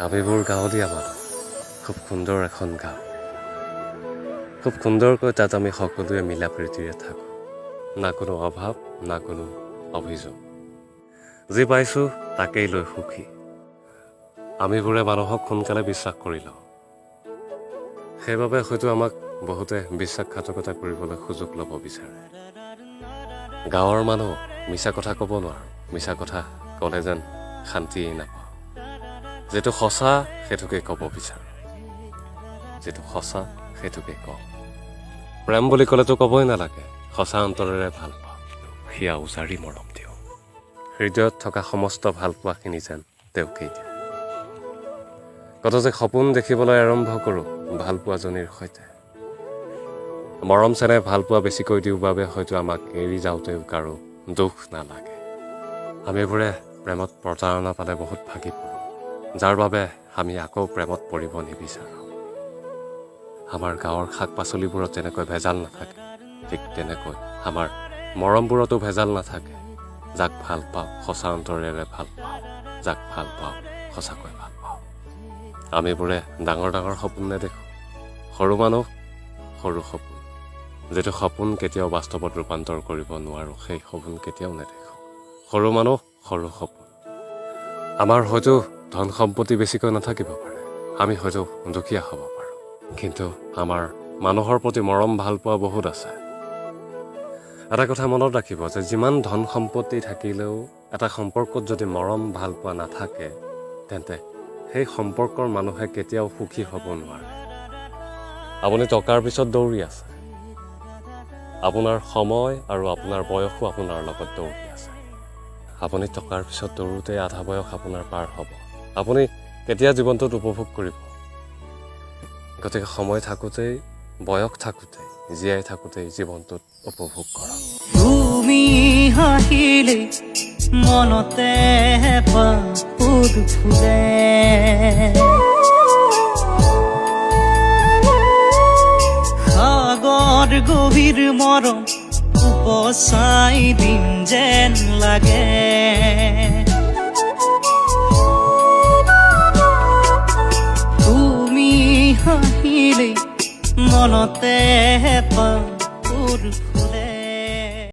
আমিবোৰ গাঁৱলীয়া মানুহ খুব সুন্দৰ এখন গাঁও খুব সুন্দৰকৈ তাত আমি সকলোৱে মিলা প্ৰীতিৰে থাকোঁ না কোনো অভাৱ না কোনো অভিযোগ যি পাইছোঁ তাকেই লৈ সুখী আমিবোৰে মানুহক সোনকালে বিশ্বাস কৰি লওঁ সেইবাবে হয়তো আমাক বহুতে বিশ্বাসঘাতকতা কৰিবলৈ সুযোগ ল'ব বিচাৰে গাঁৱৰ মানুহ মিছা কথা ক'ব নোৱাৰোঁ মিছা কথা ক'লে যেন শান্তিয়েই নাপাওঁ যেটো সঁচা সেইটোকে ক'ব বিচাৰোঁ যেটো সঁচা সেইটোকে কওঁ প্ৰেম বুলি ক'লেতো ক'বই নালাগে সঁচা অন্তৰেৰে ভাল পাওঁ সেয়া উজাৰি মৰম দিওঁ হৃদয়ত থকা সমস্ত ভাল পোৱাখিনি যেন তেওঁকেই দিওঁ কত যে সপোন দেখিবলৈ আৰম্ভ কৰোঁ ভাল পোৱাজনীৰ সৈতে মৰম চেনেহ ভাল পোৱা বেছিকৈ দিওঁ বাবে হয়তো আমাক এৰি যাওঁতেও কাৰো দুখ নালাগে আমিবোৰে প্ৰেমত প্ৰতাৰণা পালে বহুত ভাগি পৰোঁ যাৰ বাবে আমি আকৌ প্ৰেমত পৰিব নিবিচাৰোঁ আমাৰ গাঁৱৰ শাক পাচলিবোৰত যেনেকৈ ভেজাল নাথাকে ঠিক তেনেকৈ আমাৰ মৰমবোৰতো ভেজাল নাথাকে যাক ভাল পাওঁ সঁচা অন্তৰেৰে ভাল পাওঁ যাক ভাল পাওঁ সঁচাকৈ ভাল পাওঁ আমিবোৰে ডাঙৰ ডাঙৰ সপোন নেদেখোঁ সৰু মানুহ সৰু সপোন যিটো সপোন কেতিয়াও বাস্তৱত ৰূপান্তৰ কৰিব নোৱাৰোঁ সেই সপোন কেতিয়াও নেদেখোঁ সৰু মানুহ সৰু সপোন আমাৰ হয়তো ধন সম্পত্তি বেছিকৈ নাথাকিব পাৰে আমি হয়তো দুখীয়া হ'ব পাৰোঁ কিন্তু আমাৰ মানুহৰ প্ৰতি মৰম ভাল পোৱা বহুত আছে এটা কথা মনত ৰাখিব যে যিমান ধন সম্পত্তি থাকিলেও এটা সম্পৰ্কত যদি মৰম ভাল পোৱা নাথাকে তেন্তে সেই সম্পৰ্কৰ মানুহে কেতিয়াও সুখী হ'ব নোৱাৰে আপুনি টকাৰ পিছত দৌৰি আছে আপোনাৰ সময় আৰু আপোনাৰ বয়সো আপোনাৰ লগত দৌৰি আছে আপুনি টকাৰ পিছত দৌৰোতে আধা বয়স আপোনাৰ পাৰ হ'ব আপুনি কেতিয়া জীৱনটোত উপভোগ কৰিব গতিকে সময় থাকোঁতেই বয়স থাকোঁতেই জীয়াই থাকোঁতেই জীৱনটোত উপভোগ কৰক তুমি হাঁহিলে মনতে ফুল ফুলে সাগৰ গভীৰ মৰম উপচাই দিম যেন লাগে তুমি হাঁহিলে মনতে ফুল